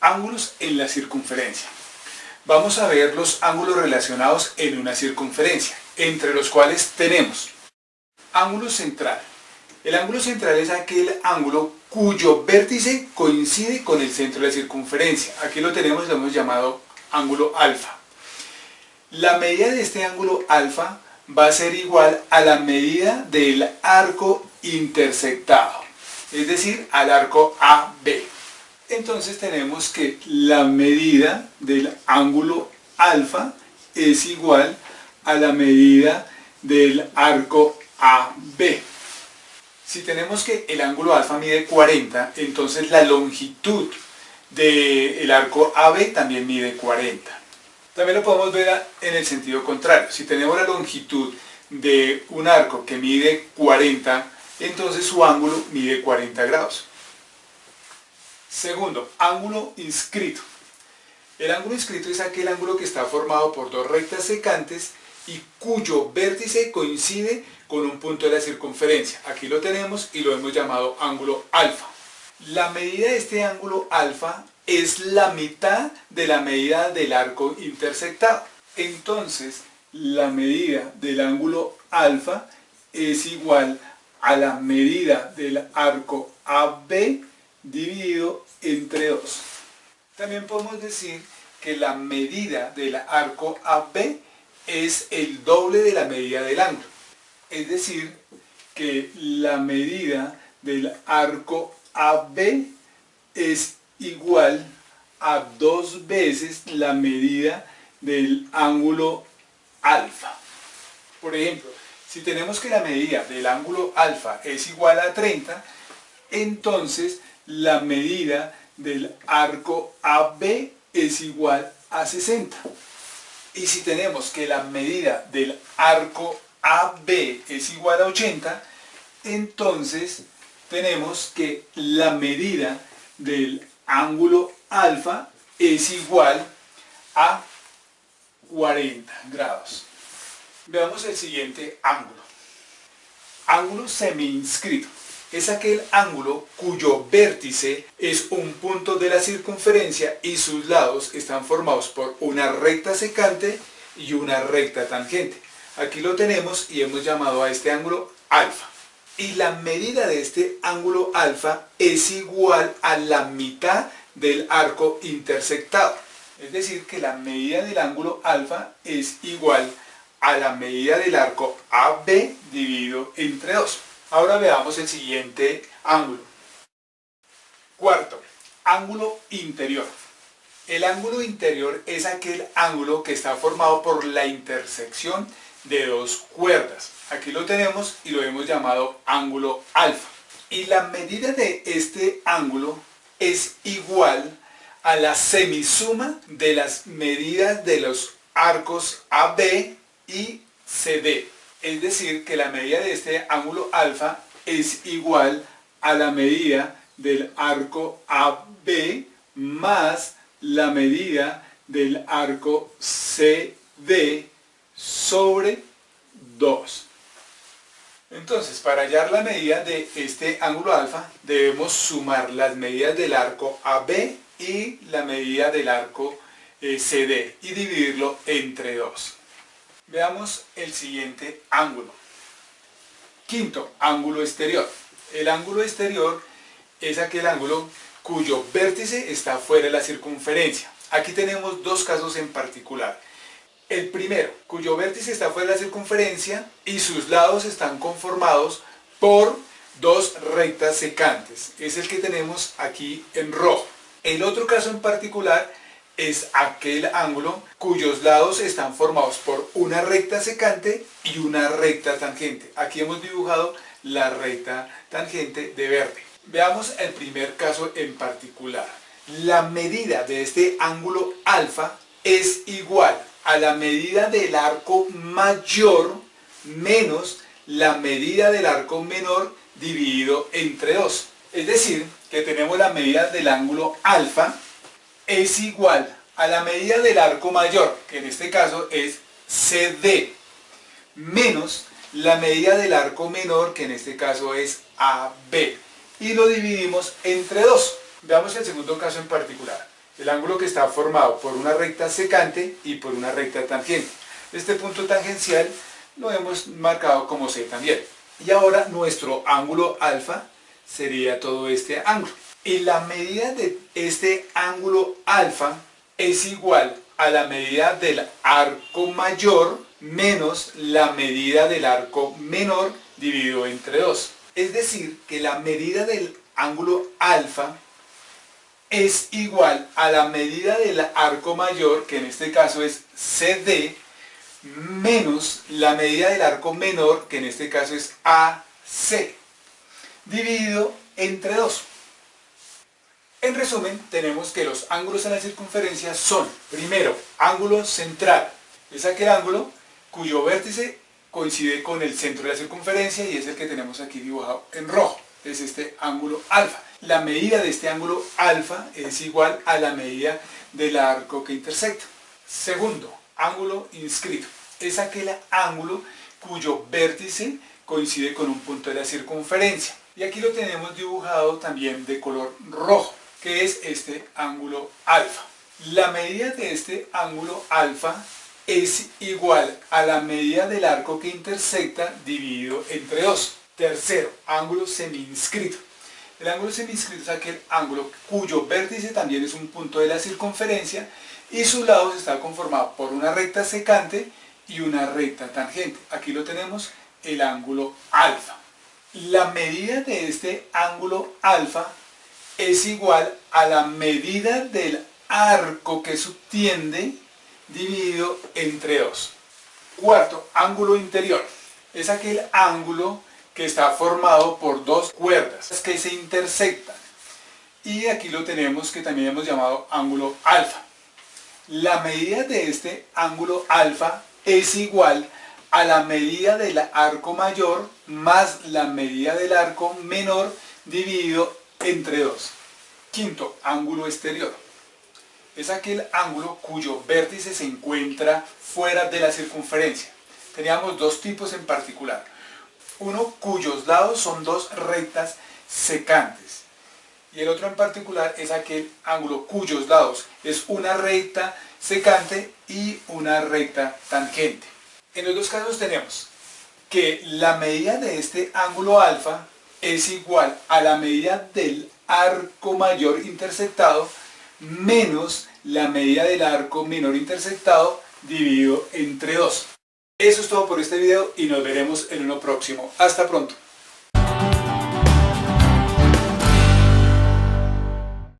Ángulos en la circunferencia. Vamos a ver los ángulos relacionados en una circunferencia, entre los cuales tenemos ángulo central. El ángulo central es aquel ángulo cuyo vértice coincide con el centro de la circunferencia. Aquí lo tenemos, lo hemos llamado ángulo alfa. La medida de este ángulo alfa va a ser igual a la medida del arco intersectado, es decir, al arco AB. Entonces tenemos que la medida del ángulo alfa es igual a la medida del arco AB. Si tenemos que el ángulo alfa mide 40, entonces la longitud del arco AB también mide 40. También lo podemos ver en el sentido contrario. Si tenemos la longitud de un arco que mide 40, entonces su ángulo mide 40 grados. Segundo, ángulo inscrito. El ángulo inscrito es aquel ángulo que está formado por dos rectas secantes y cuyo vértice coincide con un punto de la circunferencia. Aquí lo tenemos y lo hemos llamado ángulo alfa. La medida de este ángulo alfa es la mitad de la medida del arco intersectado. Entonces, la medida del ángulo alfa es igual a la medida del arco AB dividido entre 2. También podemos decir que la medida del arco AB es el doble de la medida del ángulo. Es decir, que la medida del arco AB es igual a 2 veces la medida del ángulo alfa. Por ejemplo, si tenemos que la medida del ángulo alfa es igual a 30, entonces la medida del arco AB es igual a 60. Y si tenemos que la medida del arco AB es igual a 80, entonces tenemos que la medida del ángulo alfa es igual a 40 grados. Veamos el siguiente ángulo. Ángulo semi-inscrito. Es aquel ángulo cuyo vértice es un punto de la circunferencia y sus lados están formados por una recta secante y una recta tangente. Aquí lo tenemos y hemos llamado a este ángulo alfa. Y la medida de este ángulo alfa es igual a la mitad del arco intersectado. Es decir, que la medida del ángulo alfa es igual a la medida del arco AB dividido entre 2. Ahora veamos el siguiente ángulo. Cuarto, ángulo interior. El ángulo interior es aquel ángulo que está formado por la intersección de dos cuerdas. Aquí lo tenemos y lo hemos llamado ángulo alfa. Y la medida de este ángulo es igual a la semisuma de las medidas de los arcos AB y CD. Es decir, que la medida de este ángulo alfa es igual a la medida del arco AB más la medida del arco CD sobre 2. Entonces, para hallar la medida de este ángulo alfa, debemos sumar las medidas del arco AB y la medida del arco CD y dividirlo entre 2. Veamos el siguiente ángulo. Quinto, ángulo exterior. El ángulo exterior es aquel ángulo cuyo vértice está fuera de la circunferencia. Aquí tenemos dos casos en particular. El primero, cuyo vértice está fuera de la circunferencia y sus lados están conformados por dos rectas secantes. Es el que tenemos aquí en rojo. El otro caso en particular es aquel ángulo cuyos lados están formados por una recta secante y una recta tangente. Aquí hemos dibujado la recta tangente de verde. Veamos el primer caso en particular. La medida de este ángulo alfa es igual a la medida del arco mayor menos la medida del arco menor dividido entre 2. Es decir, que tenemos la medida del ángulo alfa es igual a la medida del arco mayor, que en este caso es CD, menos la medida del arco menor, que en este caso es AB. Y lo dividimos entre 2. Veamos el segundo caso en particular. el ángulo que está formado por una recta secante y por una recta tangente. Este punto tangencial lo hemos marcado como C también. Y ahora nuestro ángulo alfa sería todo este ángulo. Y la medida de este ángulo alfa es igual a la medida del arco mayor menos la medida del arco menor dividido entre 2. Es decir, que la medida del ángulo alfa es igual a la medida del arco mayor, que en este caso es CD, menos la medida del arco menor, que en este caso es AC, dividido entre 2. En resumen, tenemos que los ángulos en la circunferencia son, primero, ángulo central. Es aquel ángulo cuyo vértice coincide con el centro de la circunferencia y es el que tenemos aquí dibujado en rojo. Es este ángulo alfa. La medida de este ángulo alfa es igual a la medida del arco que intersecta. Segundo, ángulo inscrito. Es aquel ángulo cuyo vértice coincide con un punto de la circunferencia. Y aquí lo tenemos dibujado también de color rojo, que es este ángulo alfa. La medida de este ángulo alfa es igual a la medida del arco que intersecta dividido entre 2. Tercero, ángulo semiinscrito. El ángulo semiinscrito es aquel ángulo cuyo vértice también es un punto de la circunferencia y sus lados están conformados por una recta secante y una recta tangente. Aquí lo tenemos, el ángulo alfa. La medida de este ángulo alfa es igual a la medida del arco que subtiende dividido entre 2. Cuarto, ángulo interior. Es aquel ángulo que está formado por dos cuerdas que se intersectan. Y aquí lo tenemos, que también hemos llamado ángulo alfa. La medida de este ángulo alfa es igual a la medida del arco mayor más la medida del arco menor dividido entre 2. Quinto, ángulo exterior. Es aquel ángulo cuyo vértice se encuentra fuera de la circunferencia. Teníamos dos tipos en particular. Uno cuyos lados son dos rectas secantes. Y el otro en particular es aquel ángulo cuyos lados es una recta secante y una recta tangente. En los dos casos tenemos que la medida de este ángulo alfa es igual a la medida del arco mayor intersectado menos la medida del arco menor intersectado dividido entre 2. Eso es todo por este video y nos veremos en uno próximo. Hasta pronto.